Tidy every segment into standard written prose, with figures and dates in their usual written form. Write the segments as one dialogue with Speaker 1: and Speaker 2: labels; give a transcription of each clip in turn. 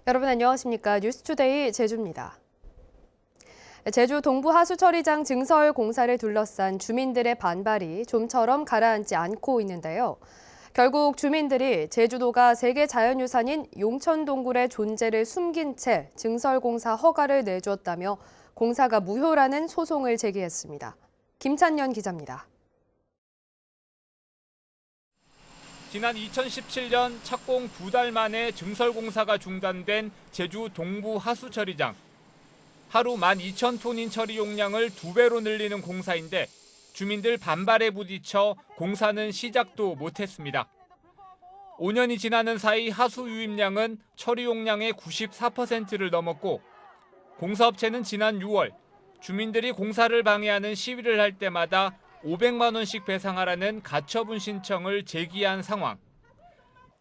Speaker 1: 여러분 안녕하십니까? 뉴스투데이 제주입니다. 제주 동부 하수처리장 증설 공사를 둘러싼 주민들의 반발이 좀처럼 가라앉지 않고 있는데요. 결국 주민들이 제주도가 세계 자연유산인 용천동굴의 존재를 숨긴 채 증설 공사 허가를 내줬다며 공사가 무효라는 소송을 제기했습니다. 김찬년 기자입니다.
Speaker 2: 지난 2017년 착공 2달 만에 증설 공사가 중단된 제주 동부 하수처리장. 하루 12,000톤인 처리 용량을 2배로 늘리는 공사인데 주민들 반발에 부딪혀 공사는 시작도 못했습니다. 5년이 지나는 사이 하수 유입량은 처리 용량의 94%를 넘었고 공사업체는 지난 6월 주민들이 공사를 방해하는 시위를 할 때마다 500만 원씩 배상하라는 가처분 신청을 제기한 상황.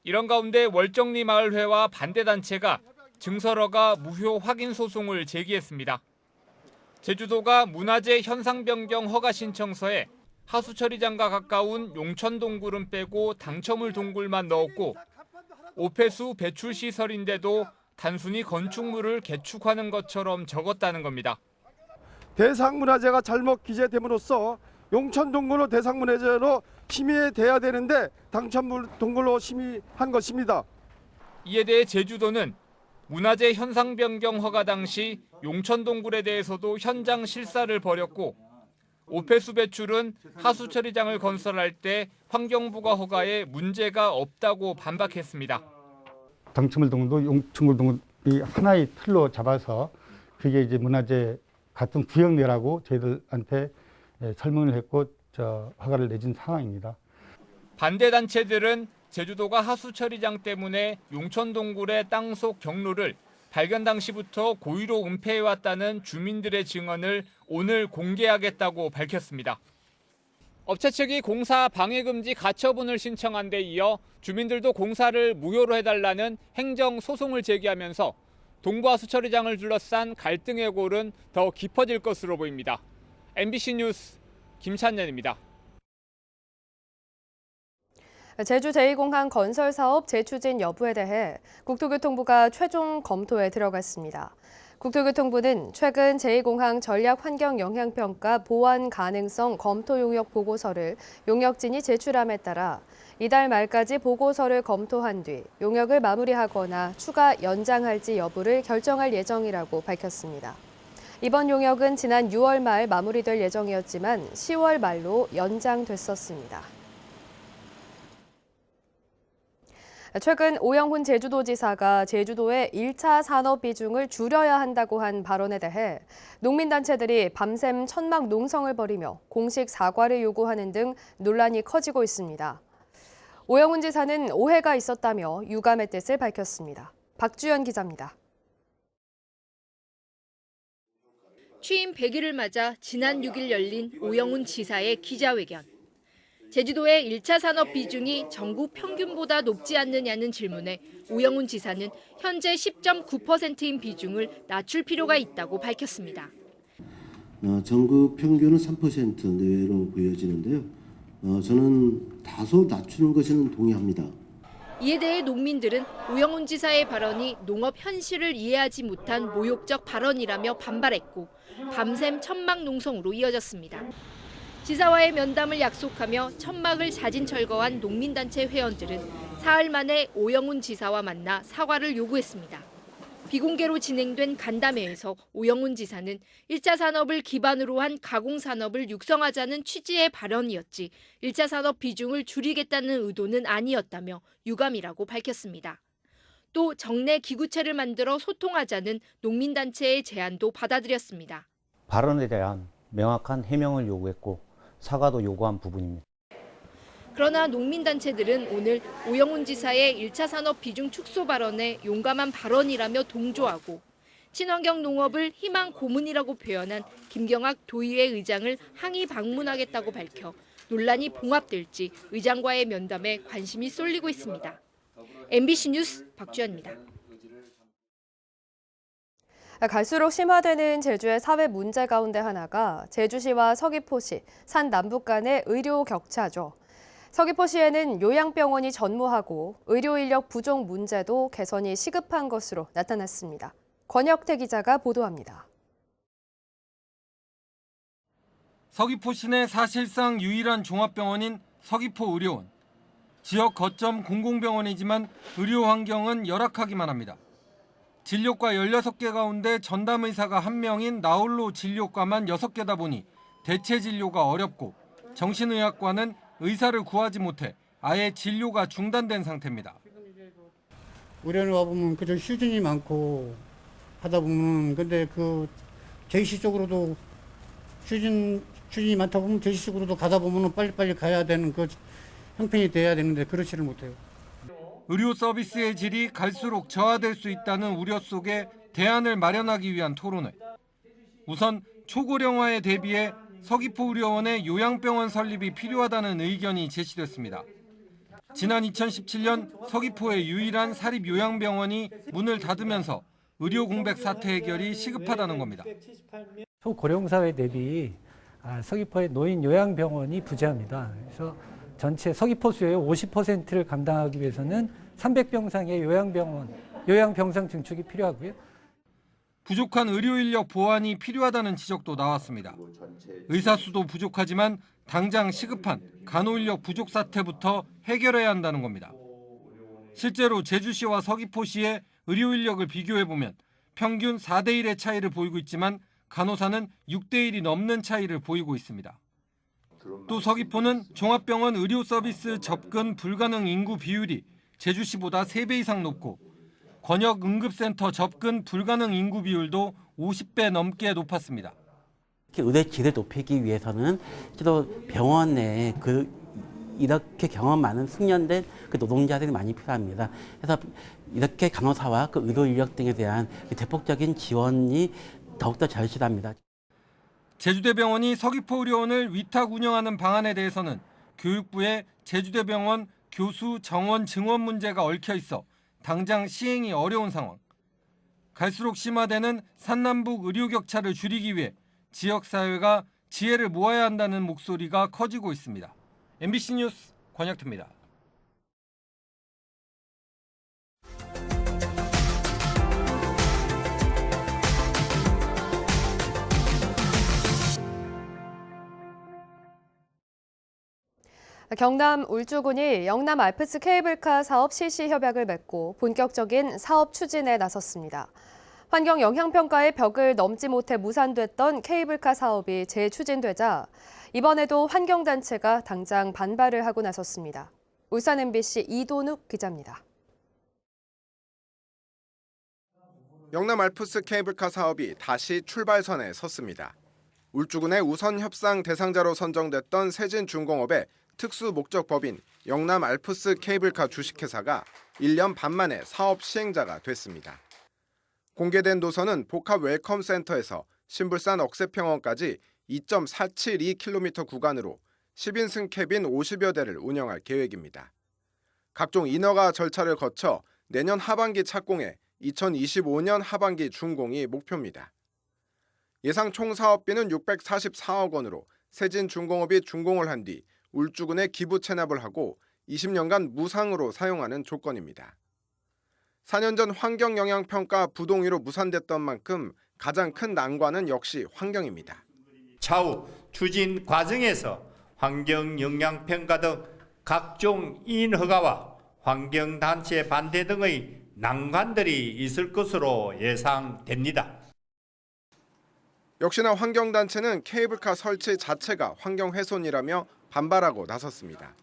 Speaker 2: 이런 가운데 월정리마을회와 반대단체가 증설허가 무효 확인 소송을 제기했습니다. 제주도가 문화재 현상 변경 허가 신청서에 하수처리장과 가까운 용천동굴은 빼고 당첨을 동굴만 넣었고 오폐수 배출 시설인데도 단순히 건축물을 개축하는 것처럼 적었다는 겁니다.
Speaker 3: 대상문화재가 잘못 기재됨으로써 용천동굴로 대상문화재로 심의돼야 되는데 당첨동굴로 심의한 것입니다.
Speaker 2: 이에 대해 제주도는 문화재 현상 변경 허가 당시 용천동굴에 대해서도 현장 실사를 벌였고 오폐수 배출은 하수처리장을 건설할 때 환경부가 허가에 문제가 없다고 반박했습니다.
Speaker 4: 당첨동굴도 용천동굴이 하나의 틀로 잡아서 그게 이제 문화재 같은 구역내라고 저희들한테 설명을 했고 허가를 내준 상황입니다.
Speaker 2: 반대 단체들은 제주도가 하수처리장 때문에 용천동굴의 땅속 경로를 발견 당시부터 고의로 은폐해왔다는 주민들의 증언을 오늘 공개하겠다고 밝혔습니다. 업체 측이 공사 방해금지 가처분을 신청한 데 이어 주민들도 공사를 무효로 해달라는 행정소송을 제기하면서 동부하수처리장을 둘러싼 갈등의 골은 더 깊어질 것으로 보입니다. MBC 뉴스 김찬년입니다.
Speaker 1: 제주 제2공항 건설 사업 재추진 여부에 대해 국토교통부가 최종 검토에 들어갔습니다. 국토교통부는 최근 제2공항 전략환경영향평가 보완 가능성 검토 용역 보고서를 용역진이 제출함에 따라 이달 말까지 보고서를 검토한 뒤 용역을 마무리하거나 추가 연장할지 여부를 결정할 예정이라고 밝혔습니다. 이번 용역은 지난 6월 말 마무리될 예정이었지만 10월 말로 연장됐었습니다. 최근 오영훈 제주도지사가 제주도의 1차 산업 비중을 줄여야 한다고 한 발언에 대해 농민단체들이 밤샘 천막 농성을 벌이며 공식 사과를 요구하는 등 논란이 커지고 있습니다. 오영훈 지사는 오해가 있었다며 유감의 뜻을 밝혔습니다. 박주연 기자입니다.
Speaker 5: 취임 100일을 맞아 지난 6일 열린 오영훈 지사의 기자회견. 제주도의 1차 산업 비중이 전국 평균보다 높지 않느냐는 질문에 오영훈 지사는 현재 10.9%인 비중을 낮출 필요가 있다고 밝혔습니다.
Speaker 6: 전국 평균은 3% 내외로 보여지는데요. 저는 다소 낮추는 것에는 동의합니다.
Speaker 5: 이에 대해 농민들은 오영훈 지사의 발언이 농업 현실을 이해하지 못한 모욕적 발언이라며 반발했고 밤샘 천막 농성으로 이어졌습니다. 지사와의 면담을 약속하며 천막을 자진 철거한 농민단체 회원들은 사흘 만에 오영훈 지사와 만나 사과를 요구했습니다. 비공개로 진행된 간담회에서 오영훈 지사는 1차 산업을 기반으로 한 가공산업을 육성하자는 취지의 발언이었지 1차 산업 비중을 줄이겠다는 의도는 아니었다며 유감이라고 밝혔습니다. 또 정례 기구체를 만들어 소통하자는 농민단체의 제안도 받아들였습니다.
Speaker 7: 발언에 대한 명확한 해명을 요구했고 사과도 요구한 부분입니다.
Speaker 5: 그러나 농민단체들은 오늘 오영훈 지사의 1차 산업 비중 축소 발언에 용감한 발언이라며 동조하고 친환경 농업을 희망 고문이라고 표현한 김경학 도의회 의장을 항의 방문하겠다고 밝혀 논란이 봉합될지 의장과의 면담에 관심이 쏠리고 있습니다. MBC 뉴스 박주연입니다.
Speaker 1: 갈수록 심화되는 제주의 사회 문제 가운데 하나가 제주시와 서귀포시, 산 남북 간의 의료 격차죠. 서귀포시에는 요양병원이 전무하고 의료 인력 부족 문제도 개선이 시급한 것으로 나타났습니다. 권혁태 기자가 보도합니다.
Speaker 8: 서귀포 시내 사실상 유일한 종합병원인 서귀포의료원. 지역 거점 공공병원이지만 의료 환경은 열악하기만 합니다. 진료과 16개 가운데 전담의사가 1명인 나홀로 진료과만 6개다 보니 대체 진료가 어렵고 정신의학과는 의사를 구하지 못해 아예 진료가 중단된 상태입니다.
Speaker 9: 의료원 와보면 그저 휴진이 많고 하다 보면 근데 그 제이시 쪽으로도 휴진이 많다 보면 제이시 쪽으로도 가다 보면 빨리빨리 가야 되는 그 형편이 돼야 되는데 그렇지를 못해요.
Speaker 8: 의료 서비스의 질이 갈수록 저하될 수 있다는 우려 속에 대안을 마련하기 위한 토론회. 우선 초고령화에 대비해 서귀포의료원의 요양병원 설립이 필요하다는 의견이 제시됐습니다. 지난 2017년 서귀포의 유일한 사립요양병원이 문을 닫으면서 의료 공백 사태 해결이 시급하다는 겁니다.
Speaker 10: 초고령 사회 대비 서귀포의 노인 요양병원이 부재합니다. 그래서 전체 서귀포 수요의 50%를 감당하기 위해서는 300병상의 요양병상 증축이 필요하고요.
Speaker 8: 부족한 의료 인력 보완이 필요하다는 지적도 나왔습니다. 의사 수도 부족하지만 당장 시급한 간호 인력 부족 사태부터 해결해야 한다는 겁니다. 실제로 제주시와 서귀포시의 의료 인력을 비교해 보면 평균 4대 1의 차이를 보이고 있지만 간호사는 6대 1이 넘는 차이를 보이고 있습니다. 또 서귀포는 종합병원 의료 서비스 접근 불가능 인구 비율이 제주시보다 3배 이상 높고 권역 응급센터 접근 불가능 인구 비율도 50배 넘게 높았습니다.
Speaker 11: 의대 질을 높이기 위해서는 또 병원 내에 이렇게 경험 많은 숙련된 노동자들이 많이 필요합니다. 그래서 이렇게 간호사와 의료 인력 등에 대한 대폭적인 지원이 더욱더 절실합니다.
Speaker 8: 제주대병원이 서귀포의료원을 위탁 운영하는 방안에 대해서는 교육부의 제주대병원 교수 정원 증원 문제가 얽혀 있어 당장 시행이 어려운 상황. 갈수록 심화되는 산남북 의료 격차를 줄이기 위해 지역사회가 지혜를 모아야 한다는 목소리가 커지고 있습니다. MBC 뉴스 권혁태입니다.
Speaker 1: 경남 울주군이 영남 알프스 케이블카 사업 실시 협약을 맺고 본격적인 사업 추진에 나섰습니다. 환경 영향평가의 벽을 넘지 못해 무산됐던 케이블카 사업이 재추진되자 이번에도 환경단체가 당장 반발을 하고 나섰습니다. 울산 MBC 이도눅 기자입니다.
Speaker 12: 영남 알프스 케이블카 사업이 다시 출발선에 섰습니다. 울주군의 우선 협상 대상자로 선정됐던 세진중공업의 특수 목적 법인 영남 알프스 케이블카 주식회사가 1년 반 만에 사업 시행자가 됐습니다. 공개된 노선은 복합 웰컴 센터에서 신불산 억새평원까지 2.472km 구간으로 10인승 캐빈 50여 대를 운영할 계획입니다. 각종 인허가 절차를 거쳐 내년 하반기 착공해 2025년 하반기 준공이 목표입니다. 예상 총 사업비는 644억 원으로 세진중공업이 준공을 한 뒤 울주군에 기부 체납을 하고 20년간 무상으로 사용하는 조건입니다. 4년 전 환경영향평가 부동의로 무산됐던 만큼 가장 큰 난관은 역시 환경입니다.
Speaker 13: 차후 추진 과정에서 환경영향평가 등 각종 인허가와 환경단체 반대 등의 난관들이 있을 것으로 예상됩니다.
Speaker 12: 역시나 환경단체는 케이블카 설치 자체가 환경훼손이라며 반발하고 나섰습니다.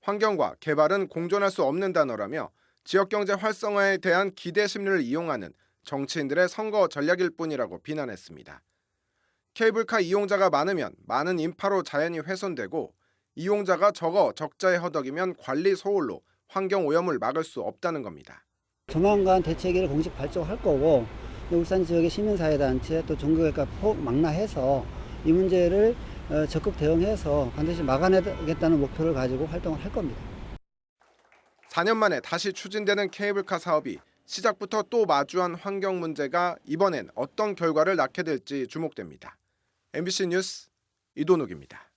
Speaker 12: 환경과 개발은 공존할 수 없는 단어라며 지역경제 활성화에 대한 기대 심리를 이용하는 정치인들의 선거 전략일 뿐이라고 비난했습니다. 케이블카 이용자가 많으면 많은 인파로 자연이 훼손되고 이용자가 적자에 허덕이면 관리 소홀로 환경오염을 막을 수 없다는 겁니다.
Speaker 14: 조만간 대책을 공식 발족할 거고 울산 지역의 시민사회단체 또 전국외과 망라해서 이 문제를 적극 대응해서 반드시 막아내겠다는 목표를 가지고 활동을 할 겁니다.
Speaker 12: 4년 만에 다시 추진되는 케이블카 사업이 시작부터 또 마주한 환경 문제가 이번엔 어떤 결과를 낳게 될지 주목됩니다. MBC 뉴스 이도눅입니다.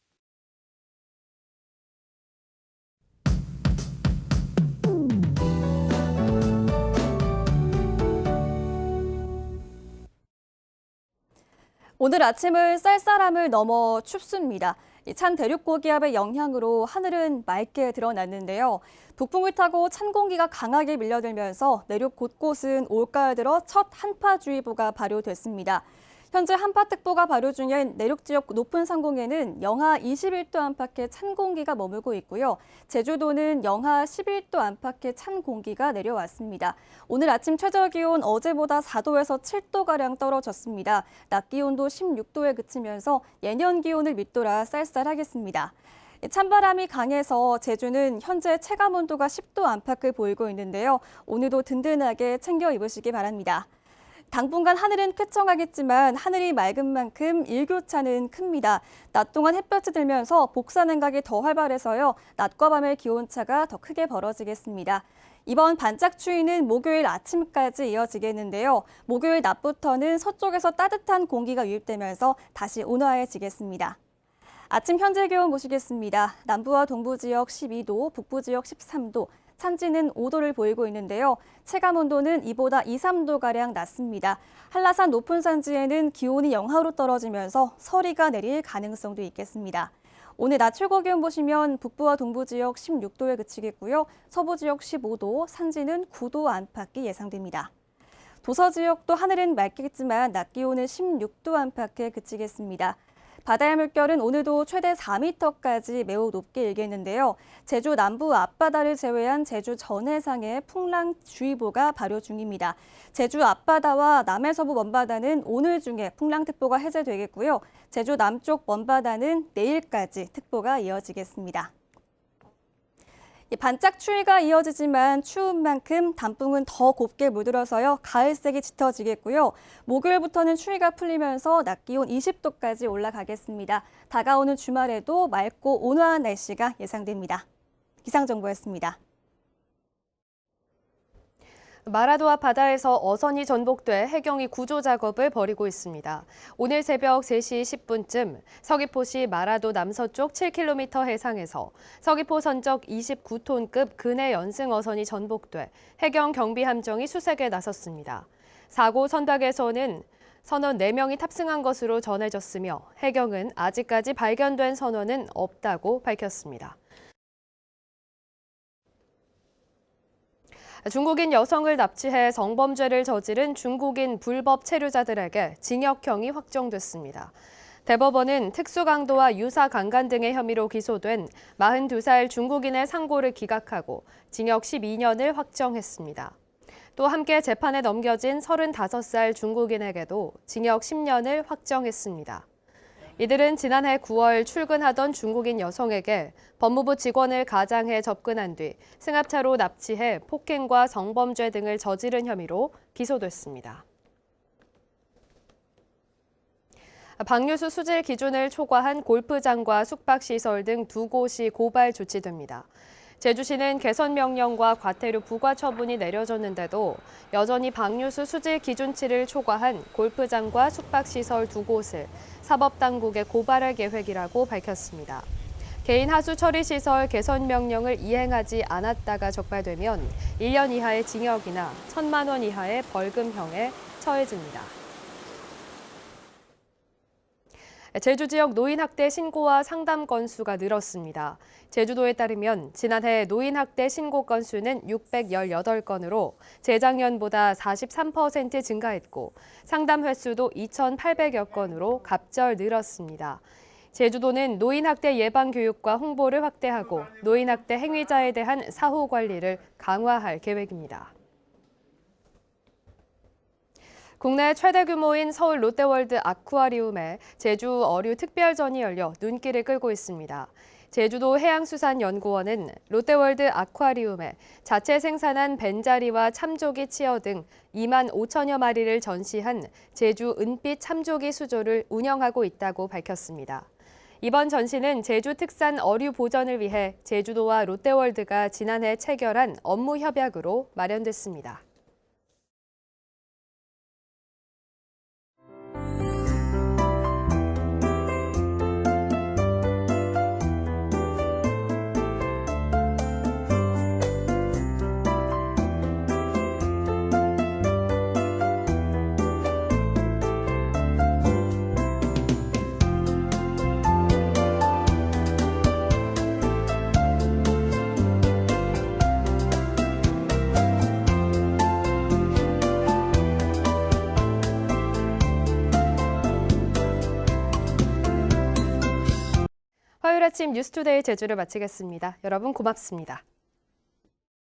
Speaker 15: 오늘 아침은 쌀쌀함을 넘어 춥습니다. 찬 대륙 고기압의 영향으로 하늘은 맑게 드러났는데요. 북풍을 타고 찬 공기가 강하게 밀려들면서 내륙 곳곳은 올가을 들어 첫 한파주의보가 발효됐습니다. 현재 한파특보가 발효 중인 내륙 지역 높은 상공에는 영하 21도 안팎의 찬 공기가 머물고 있고요. 제주도는 영하 11도 안팎의 찬 공기가 내려왔습니다. 오늘 아침 최저 기온 어제보다 4도에서 7도가량 떨어졌습니다. 낮 기온도 16도에 그치면서 예년 기온을 밑돌아 쌀쌀하겠습니다. 찬바람이 강해서 제주는 현재 체감 온도가 10도 안팎을 보이고 있는데요. 오늘도 든든하게 챙겨 입으시기 바랍니다. 당분간 하늘은 쾌청하겠지만 하늘이 맑은 만큼 일교차는 큽니다. 낮 동안 햇볕이 들면서 복사 냉각이 더 활발해서요. 낮과 밤의 기온차가 더 크게 벌어지겠습니다. 이번 반짝 추위는 목요일 아침까지 이어지겠는데요. 목요일 낮부터는 서쪽에서 따뜻한 공기가 유입되면서 다시 온화해지겠습니다. 아침 현재 기온 보시겠습니다. 남부와 동부 지역 12도, 북부 지역 13도, 산지는 5도를 보이고 있는데요. 체감 온도는 이보다 2, 3도가량 낮습니다. 한라산 높은 산지에는 기온이 영하로 떨어지면서 서리가 내릴 가능성도 있겠습니다. 오늘 낮 최고 기온 보시면 북부와 동부 지역 16도에 그치겠고요. 서부 지역 15도, 산지는 9도 안팎이 예상됩니다. 도서 지역도 하늘은 맑겠지만 낮 기온은 16도 안팎에 그치겠습니다. 바다의 물결은 오늘도 최대 4m까지 매우 높게 일겠는데요. 제주 남부 앞바다를 제외한 제주 전해상에 풍랑주의보가 발효 중입니다. 제주 앞바다와 남해서부 먼바다는 오늘 중에 풍랑특보가 해제되겠고요. 제주 남쪽 먼바다는 내일까지 특보가 이어지겠습니다. 반짝 추위가 이어지지만 추운 만큼 단풍은 더 곱게 물들어서요. 가을색이 짙어지겠고요. 목요일부터는 추위가 풀리면서 낮 기온 20도까지 올라가겠습니다. 다가오는 주말에도 맑고 온화한 날씨가 예상됩니다. 기상정보였습니다.
Speaker 1: 마라도 앞 바다에서 어선이 전복돼 해경이 구조 작업을 벌이고 있습니다. 오늘 새벽 3시 10분쯤 서귀포시 마라도 남서쪽 7km 해상에서 서귀포 선적 29톤급 근해 연승 어선이 전복돼 해경 경비함정이 수색에 나섰습니다. 사고 선박에서는 선원 4명이 탑승한 것으로 전해졌으며 해경은 아직까지 발견된 선원은 없다고 밝혔습니다. 중국인 여성을 납치해 성범죄를 저지른 중국인 불법 체류자들에게 징역형이 확정됐습니다. 대법원은 특수강도와 유사강간 등의 혐의로 기소된 42살 중국인의 상고를 기각하고 징역 12년을 확정했습니다. 또 함께 재판에 넘겨진 35살 중국인에게도 징역 10년을 확정했습니다. 이들은 지난해 9월 출근하던 중국인 여성에게 법무부 직원을 가장해 접근한 뒤 승합차로 납치해 폭행과 성범죄 등을 저지른 혐의로 기소됐습니다. 방류수 수질 기준을 초과한 골프장과 숙박시설 등 2곳이 고발 조치됩니다. 제주시는 개선 명령과 과태료 부과 처분이 내려졌는데도 여전히 방류수 수질 기준치를 초과한 골프장과 숙박시설 2곳을 사법당국에 고발할 계획이라고 밝혔습니다. 개인 하수 처리 시설 개선 명령을 이행하지 않았다가 적발되면 1년 이하의 징역이나 1,000만 원 이하의 벌금형에 처해집니다. 제주 지역 노인학대 신고와 상담 건수가 늘었습니다. 제주도에 따르면 지난해 노인학대 신고 건수는 618건으로 재작년보다 43% 증가했고 상담 횟수도 2,800여 건으로 갑절 늘었습니다. 제주도는 노인학대 예방 교육과 홍보를 확대하고 노인학대 행위자에 대한 사후 관리를 강화할 계획입니다. 국내 최대 규모인 서울 롯데월드 아쿠아리움에 제주 어류 특별전이 열려 눈길을 끌고 있습니다. 제주도 해양수산연구원은 롯데월드 아쿠아리움에 자체 생산한 벤자리와 참조기 치어 등 2만 5천여 마리를 전시한 제주 은빛 참조기 수조를 운영하고 있다고 밝혔습니다. 이번 전시는 제주 특산 어류 보전을 위해 제주도와 롯데월드가 지난해 체결한 업무 협약으로 마련됐습니다. 화요일 아침 뉴스투데이 제주를 마치겠습니다. 여러분 고맙습니다.